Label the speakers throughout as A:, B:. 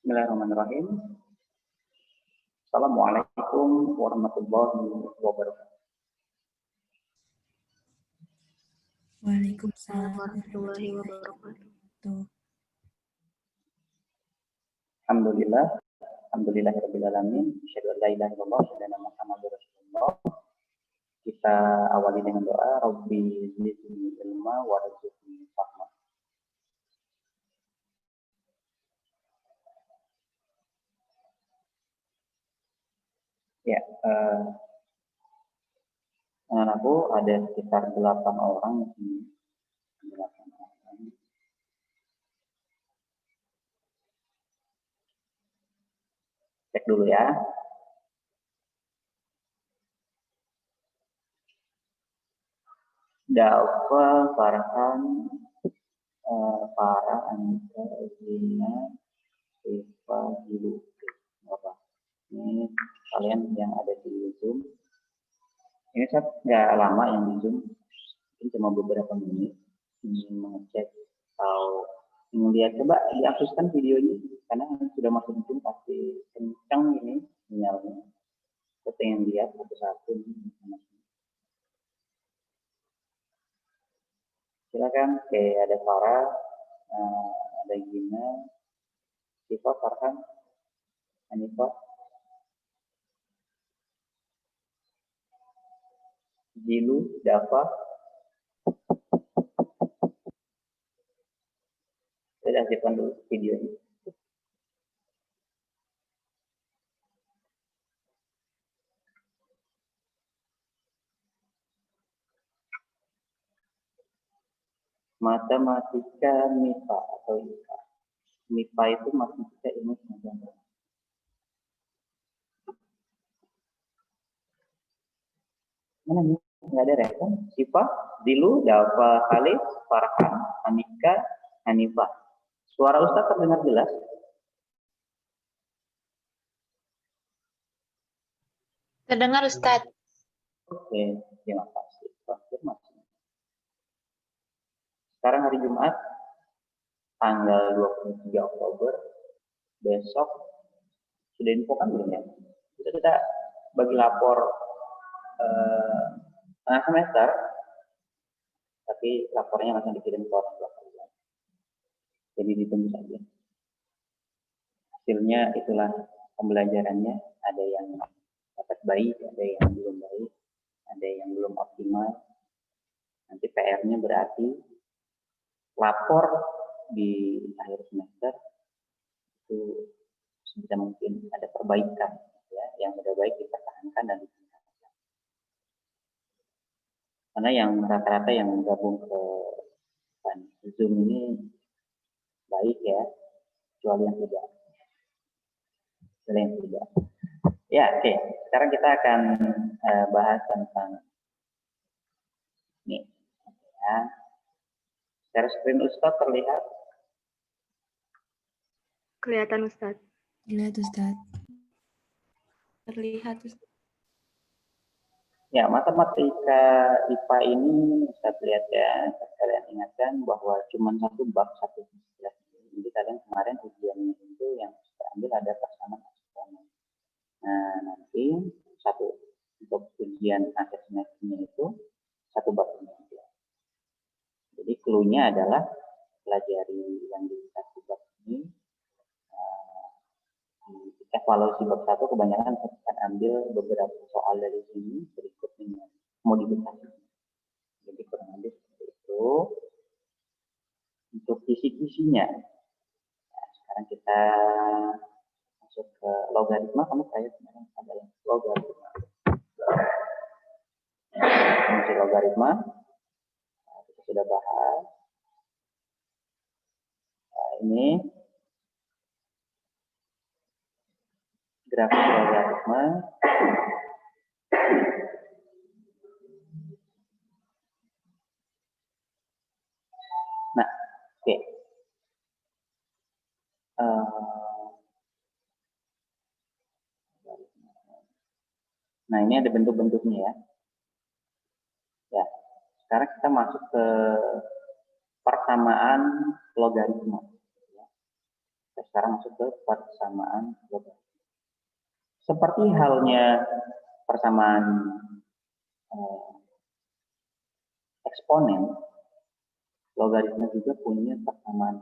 A: Bismillahirrahmanirrahim. Assalamualaikum warahmatullahi wabarakatuh.
B: Waalaikumsalam warahmatullahi wabarakatuh.
A: Alhamdulillahirabbil alamin. Asyhadu an la ilaha illallah wa asyhadu anna Muhammadar Rasulullah. Kita awali dengan doa, Rabbi zidni ilma warzuqni fahma. Ya, aku ada sekitar 8 orang di sini. 8 orang. Cek dulu ya. Dafa, Farhan, Farah, Anissa, Zina, Rifa, Gilu. Bapak. Ini kalian yang ada di Zoom. Ini saya nggak lama yang di Zoom, mungkin cuma beberapa menit. Ini mengecek atau melihat, coba dihapuskan videonya karena sudah masuk Zoom pasti kencang ini sinyalnya. Saya pengen lihat satu-satu. Silakan. Oke, ada Farah, ada Gina, Siva, Farhan, Hanifah, Jilu, Dafa. Saya aktifkan dulu videonya. Matematika MIPA atau IPA. MIPA itu matematika ilmu pengetahuan. Mana nih? Nggak ada respon. Siva, Zilu, Dafa, Halis, Farhan, Anika, Hanifah. Suara Ustaz terdengar jelas?
B: Terdengar Ustaz.
A: Oke, terima kasih. Konfirmasi. Sekarang hari Jumat, tanggal 23 Oktober, besok sudah infokan belum ya? Kita bagi lapor tengah semester, tapi lapornya langsung dikirim ke orang tua kalian. Jadi ditunggu saja. Hasilnya itulah pembelajarannya. Ada yang dapat baik, ada yang belum baik, ada yang belum optimal. Nanti PR-nya berarti lapor di akhir semester itu sebisa mungkin ada perbaikan, ya, yang sudah baik dipertahankan dan ditingkatkan. Karena yang rata-rata yang gabung ke Zoom ini baik ya, kecuali yang tidak. Ya, oke. Sekarang kita akan bahas tentang ini. Ya. Share screen Ustaz terlihat?
B: Kelihatan Ustaz.
C: Lihat Ustaz.
B: Terlihat Ustaz.
A: Ya, matematika IPA ini saya lihat ya, kalian ingatkan bahwa cuma satu bab, satu istilah. Jadi kalian kemarin ujiannya itu yang terambil ada persamaan eksponen. Nah, nanti satu untuk ujian akhir semesternya itu satu bab ini. Jadi clue-nya adalah pelajari yang di satu bab ini. Evaluasi bab 1 kebanyakan akan ambil beberapa soal dari sini berikut dengan modifikasi. Jadi kurang lebih seperti itu. Untuk kisi-kisinya, nah, sekarang kita masuk ke logaritma. Kamu saya sebenarnya adalah logaritma. Fungsi logaritma kita sudah bahas. Nah, ini grafik logaritma. Nah, oke. Nah, ini ada bentuk-bentuknya ya. Ya, sekarang kita masuk ke persamaan logaritma. Kita sekarang masuk ke persamaan logaritma. Seperti halnya persamaan eksponen, logaritma juga punya persamaan.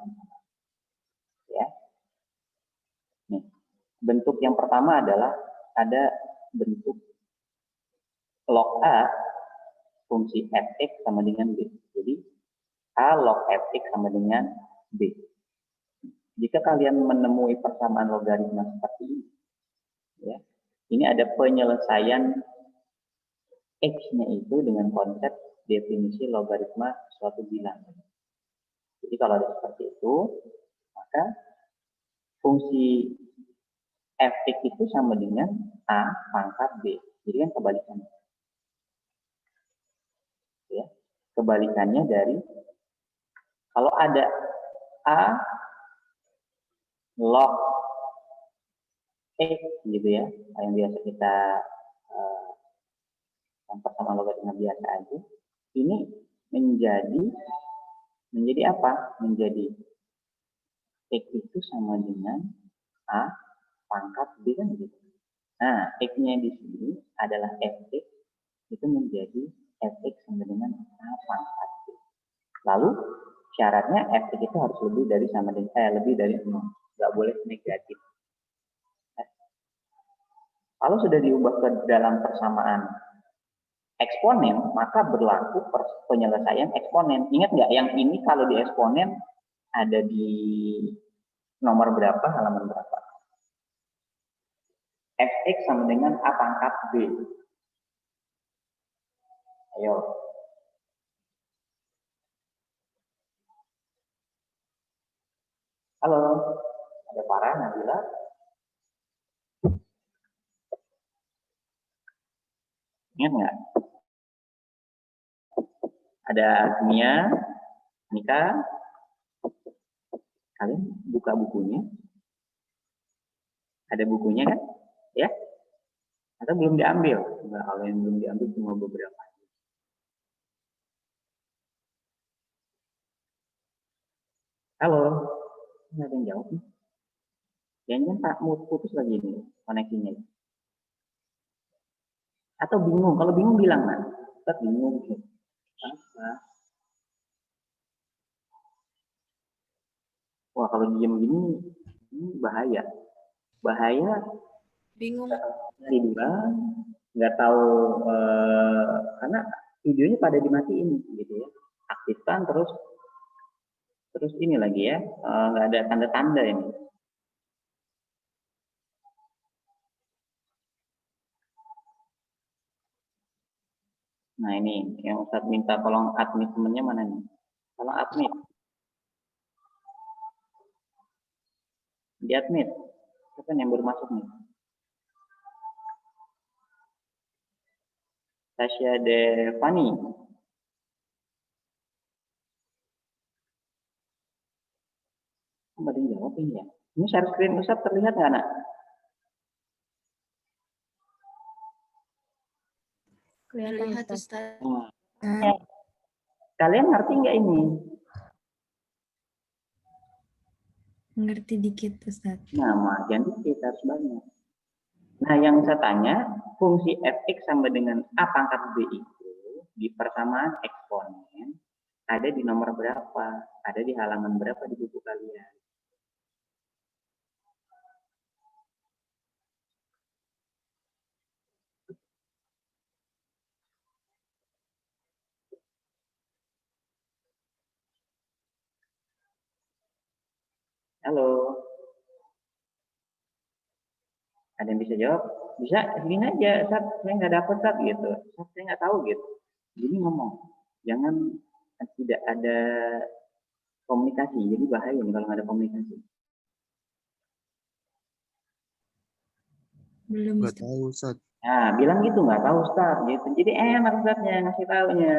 A: Ya. Nih, bentuk yang pertama adalah ada bentuk log A fungsi fx sama dengan b. Jadi A log fx sama dengan b. Jika kalian menemui persamaan logaritma seperti ini, ya, ini ada penyelesaian x-nya itu dengan konsep definisi logaritma suatu bilangan. Jadi kalau ada seperti itu, maka fungsi fx itu sama dengan A pangkat b. Jadi kan kebalikannya. Ya, kebalikannya dari kalau ada A log x gitu ya, yang biasa kita persamaan logaritma biasa aja, ini menjadi apa? Menjadi x itu sama dengan A pangkat b kan gitu. Nah, x-nya di sini adalah fx, itu menjadi fx sama dengan A pangkat b. Lalu syaratnya fx itu harus lebih dari sama dengan lebih dari 0, nggak boleh negatif. Kalau sudah diubah ke dalam persamaan eksponen, maka berlaku penyelesaian eksponen. Ingat nggak yang ini kalau di eksponen ada di nomor berapa, halaman berapa? Fx sama dengan A pangkat B. Ayo. Halo, ada Farah, Nabila? Ingat nggak? Ada Agnia, Nika. Kalian buka bukunya. Ada bukunya kan? Ya? Atau belum diambil? Nah, kalau yang belum diambil cuma beberapa. Halo, nggak ada yang jawab nih. Jangan Pak, mau putus lagi nih koneksinya. Atau bingung? Kalau bingung bilang Mas. Tetap bingung. Apa? Wah kalau diem gini ini bahaya. Bahaya.
B: Bingung.
A: Bilang nggak tahu karena videonya pada dimatiin gitu ya. Aktifkan terus ini lagi ya, nggak ada tanda-tanda ini. Nah ini yang Ustadz minta tolong admit temennya mana nih? Tolong admit. Di admit. Siapa yang baru masuk nih? Tasya Devani. Nggak ada yang jawab ini ya. Ini share screen Ustadz terlihat nggak nak?
B: Kelihatan Ustaz.
A: Nah, kalian ngerti nggak ini?
C: Ngerti dikit Ustaz.
A: Nah, makin dikit harus banyak. Nah, yang saya tanya, fungsi fx sama dengan A pangkat B itu di persamaan eksponen ada di nomor berapa? Ada di halaman berapa di buku kalian? Halo? Ada yang bisa jawab? Bisa, segini aja. Saya nggak dapat, gitu. Saya nggak tahu, gitu. Jadi ngomong. Jangan tidak ada komunikasi. Jadi bahaya nih kalau nggak ada komunikasi.
C: Belum
D: Nggak tahu Ustaz.
A: Nah, bilang gitu nggak tahu Ustaz. Gitu. Jadi enak Ustaznya ngasih taunya.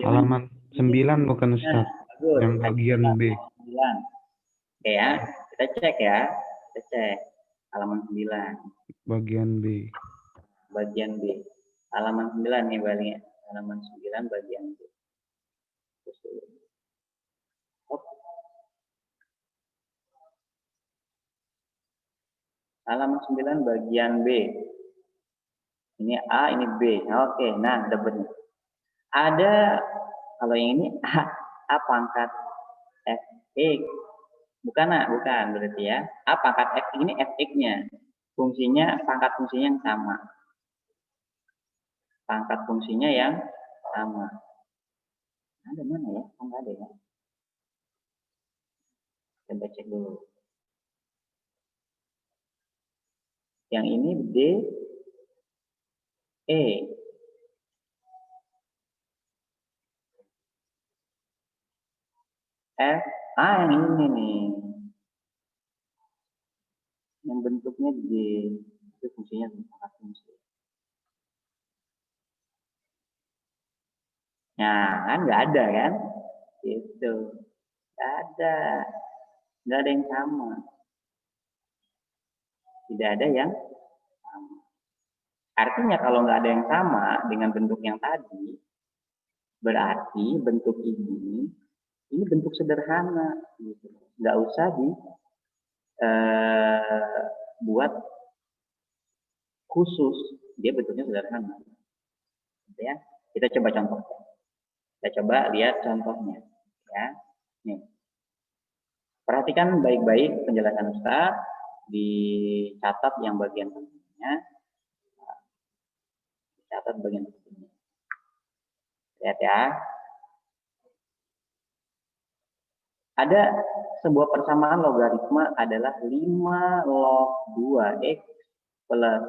E: Halaman 9 bukan Ustaz.
A: Bagus.
E: Yang bagian B.
A: 9. Oke ya, kita cek ya. Kita cek. Halaman 9.
E: Bagian B.
A: Bagian B. Halaman 9 nih baliknya. Halaman 9 bagian B. Halaman 9 bagian B. Ini A, ini B. Oke, nah dapatnya. Ada, kalau yang ini A pangkat Fx. Bukan, berarti ya. A pangkat F ini Fx-nya. Pangkat fungsinya yang sama. Pangkat fungsinya yang sama. Ada mana ya? Oh, nggak ada ya. Coba cek dulu. Yang ini D, E. F, yang ini nih. Yang bentuknya D. Itu fungsinya pangkat fungsi. Nah, kan nggak ada kan? Gitu. Nggak ada. Nggak ada yang sama. Tidak ada yang sama. Artinya kalau nggak ada yang sama dengan bentuk yang tadi, berarti bentuk ini bentuk sederhana. Gitu. Nggak usah buat khusus. Dia bentuknya sederhana. Gitu ya. Kita coba contohnya. Kita coba lihat contohnya. Ya. Nih. Perhatikan baik-baik penjelasan Ustaz, dicatat yang bagian pentingnya. Dicatat bagian pentingnya. Lihat ya. Ada sebuah persamaan logaritma adalah 5 log 2x plus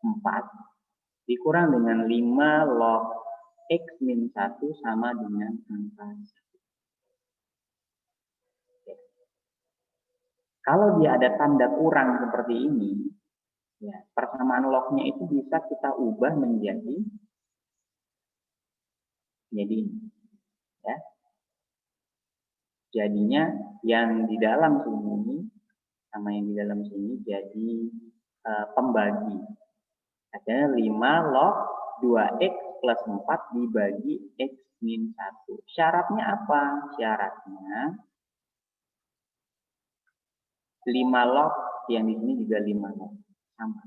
A: 4 dikurang dengan 5 log x min 1 sama dengan angka 1. Kalau dia ada tanda kurang seperti ini, ya, persamaan lognya itu bisa kita ubah menjadi ini. Ya. Jadinya yang di dalam sini sama yang di dalam sini jadi pembagi. Artinya 5 log 2x plus 4 dibagi x min 1. Syaratnya apa? Syaratnya 5 log yang di sini juga 5 log. Sama.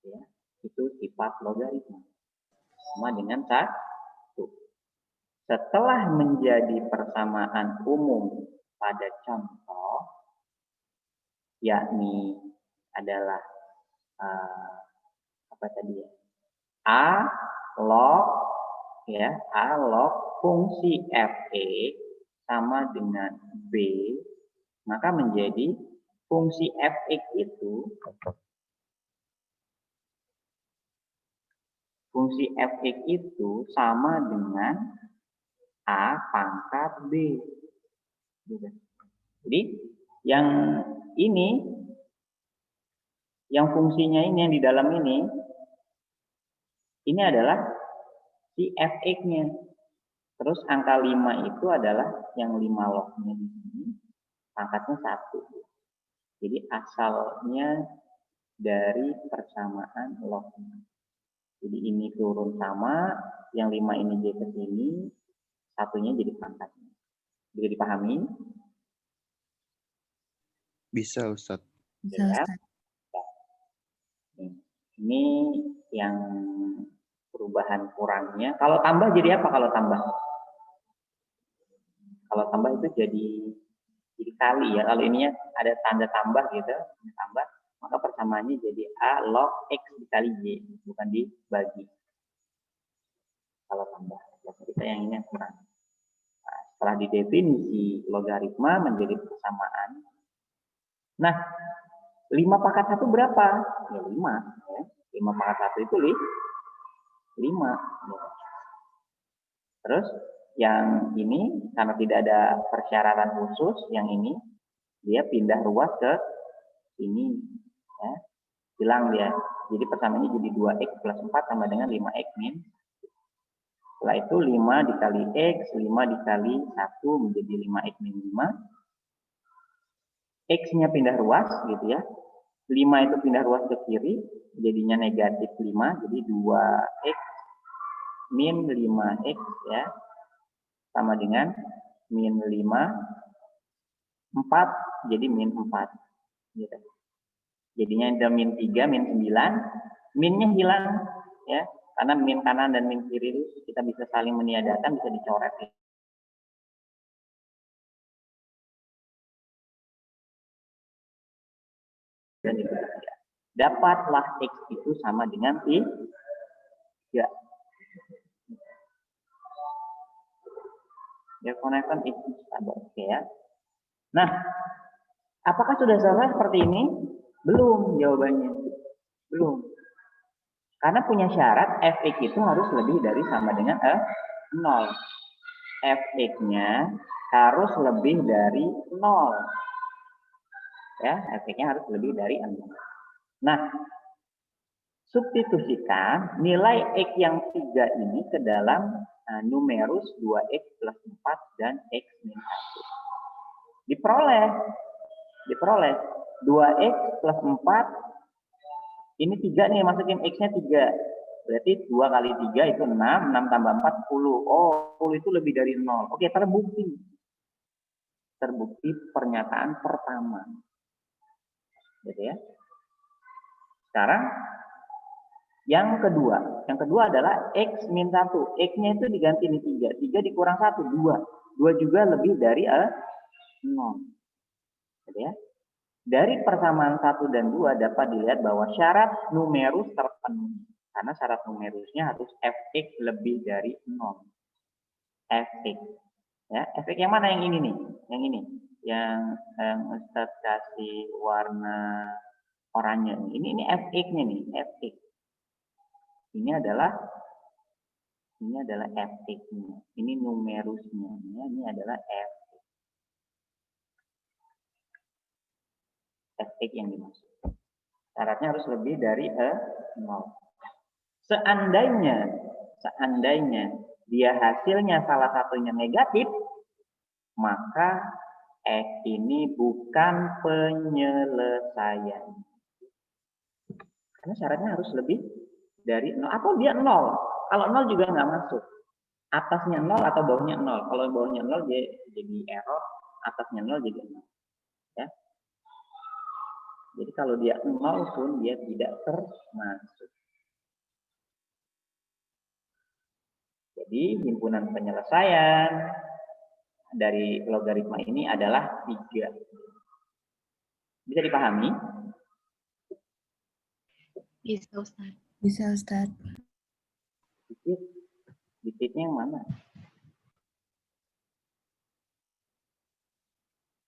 A: Ya. Itu sifat logaritma. Sama dengan 1. Setelah menjadi persamaan umum pada contoh, yakni adalah apa tadi ya? A log fungsi f(x) sama dengan b, maka menjadi fungsi f(x) itu sama dengan A pangkat B. Jadi yang ini, yang fungsinya ini yang di dalam ini adalah si fx-nya. Terus angka 5 itu adalah yang 5 log-nya di sini, pangkatnya 1. Jadi asalnya dari persamaan log-nya. Jadi ini turun sama, yang 5 ini jadi ke sini, satunya jadi pangkatnya. Bisa dipahami?
D: Bisa, Ustadz.
C: Bisa,
A: Ya.
C: Ustaz.
A: Ini yang perubahan kurangnya. Kalau tambah jadi apa kalau tambah? Kalau tambah itu jadi kali ya. Kalau ininya ada tanda tambah gitu, tambah, maka persamaannya jadi A log X dikali Y, bukan dibagi. Kalau tambah. Jadi kita yang ini yang kurang. Nah, setelah didefinisi logaritma menjadi persamaan. Nah, 5 pangkat 1 berapa? Ya 5. Ya. 5 pangkat 1 itu 5. Ya. Terus yang ini karena tidak ada persyaratan khusus, yang ini dia pindah ruas ke sini. Ya. Hilang dia. Jadi persamaannya jadi 2x plus 4 sama dengan 5x min. Setelah itu 5 dikali x, 5 dikali 1 menjadi 5x min 5. X-nya pindah ruas gitu ya. 5 itu pindah ruas ke kiri, jadinya negatif 5, jadi 2x min 5x ya, sama dengan min 5, 4, jadi min 4. Gitu. Jadinya ada min 3, min 9. Minnya hilang ya. Karena min kanan dan min kiri itu kita bisa saling meniadakan, bisa dicoret. Dan itu dapatlah X itu sama dengan 3. Ya, konektan X ada. Oke ya. Nah, apakah sudah selesai seperti ini? Belum jawabannya. Belum. Karena punya syarat fx itu harus lebih dari sama dengan 0. Fx-nya harus lebih dari 0. Ya, fx-nya harus lebih dari 0. Nah, substitusikan nilai x yang 3 ini ke dalam numerus 2x plus 4 dan x min 1. Diperoleh 2x plus 4, ini 3 nih, masukin x-nya 3. Berarti 2 kali 3 itu 6, 6 tambah 4, 10. Oh, 10 itu lebih dari 0. Oke, terbukti. Terbukti pernyataan pertama. Gitu ya. Sekarang, yang kedua adalah x min 1. X-nya itu diganti nih 3. 3 dikurang 1, 2. 2 juga lebih dari 0. Gitu ya. Dari persamaan 1 dan 2 dapat dilihat bahwa syarat numerus terpenuhi. Karena syarat numerusnya harus fx lebih dari 0. Fx. Ya, fx yang mana? Yang ini nih. Yang ini. Yang Ustaz kasih warna oranye. Ini fx-nya nih. Fx. Ini adalah fx-nya. Ini numerusnya. Ini adalah f. Fx yang dimaksud. Syaratnya harus lebih dari 0. Seandainya dia hasilnya salah satunya negatif, maka F ini bukan penyelesaian. Karena syaratnya harus lebih dari 0. Atau dia 0. Kalau 0 juga nggak masuk. Atasnya 0 atau bawahnya 0. Kalau bawahnya 0 dia jadi error, atasnya 0 jadi 0. Ya. Jadi kalau dia 0 pun dia tidak termasuk. Jadi himpunan penyelesaian dari logaritma ini adalah 3. Bisa dipahami?
B: Bisa, Ustaz.
C: Bisa, Ustaz.
A: Dikitnya yang mana?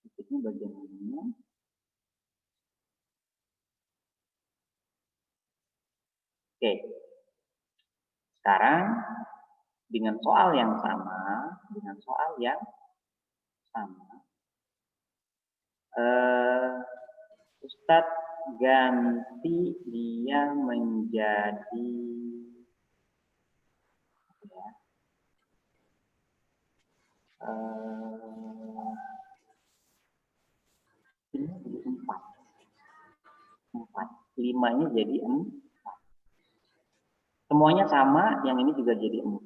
A: Dikitnya bagian mana? Oke. Sekarang dengan soal yang sama, Ustadz ganti dia menjadi ya, 4. 5-nya jadi 4. Semuanya sama, yang ini juga jadi 4.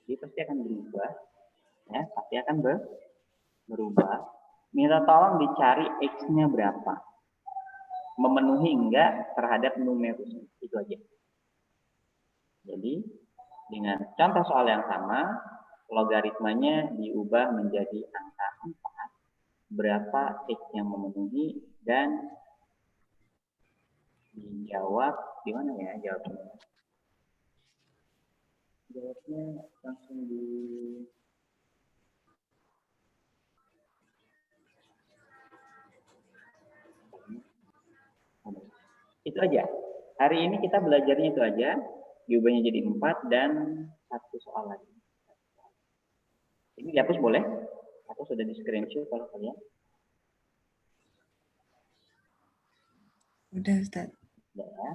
A: Jadi pasti akan berubah. Ya, pasti akan berubah. Minta tolong dicari X-nya berapa. Memenuhi enggak terhadap numerus. Itu aja. Jadi, dengan contoh soal yang sama, logaritmanya diubah menjadi angka 4. Berapa X yang memenuhi dan dijawab di mana ya jawabnya? Jawabnya langsung di itu aja. Hari ini kita belajarnya itu aja. Diubahnya jadi 4 dan 1 soal lagi. Ini dihapus boleh? Atau sudah di screenshot kalau kalian?
C: Udah, Ustaz.
A: Udah ya.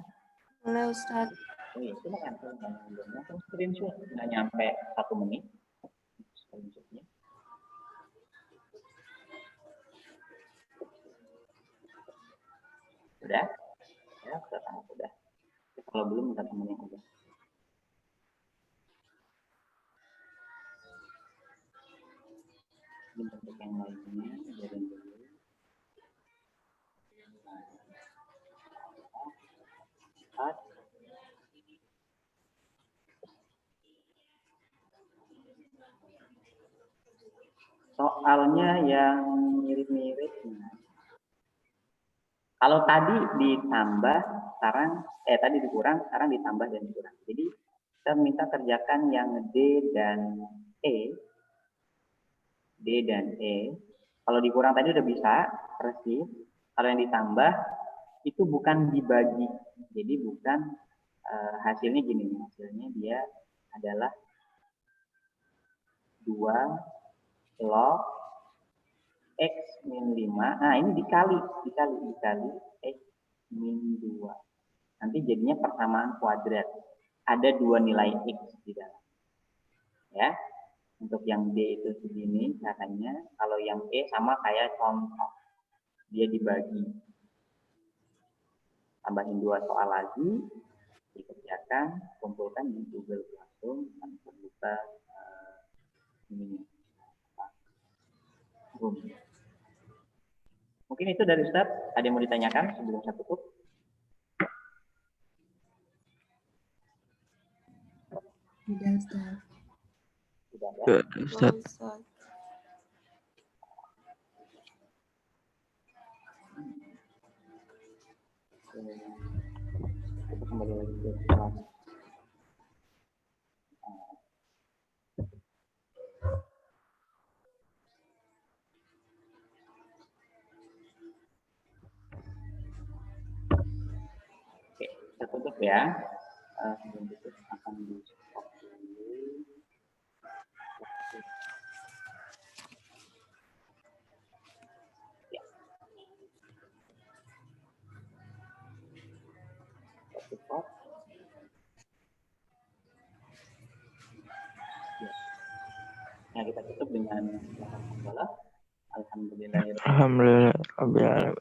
B: Boleh, Ustaz.
A: Oh iya, silakan. Langsung screenshot. Nggak nyampe 1 menit. Screenshotnya. Udah? Ya, sudah. Kalau belum minta temenin aja. Ini bentuk yang lainnya, ajarin dulu. soalnya yang mirip-mirip. Kalau tadi ditambah, tadi dikurang, sekarang ditambah dan dikurang. Jadi kita minta kerjakan yang D dan E. D dan E. Kalau dikurang tadi udah bisa, persis. Kalau yang ditambah, itu bukan dibagi. Jadi bukan hasilnya gini. Hasilnya dia adalah 2 log X min 5. Nah, ini dikali X min 2. Nanti jadinya persamaan kuadrat. Ada 2 nilai X di dalam. Ya. Untuk yang D itu segini caranya. Kalau yang E sama kayak contoh. Dia dibagi. Tambahin 2 soal lagi. Dikerjakan. Kumpulkan di Google Classroom. Tanpa lupa ini. Mungkin itu dari Ustaz. Ada yang mau ditanyakan sebelum saya tutup?
C: Tidak, Ustaz.
A: Tidak ya?
B: Ustaz.
A: Kita kembali lagi ke kelas. Oke, kita tutup ya. Sebelum tutup akan di stop dulu. Ya. Stop. Ya. Nah, kita tutup dengan alhamdulillah. Alhamdulillah.
D: Alhamdulillah.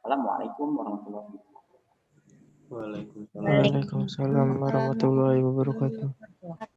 A: Assalamualaikum warahmatullahi wabarakatuh.
D: Waalaikumsalam warahmatullahi wabarakatuh.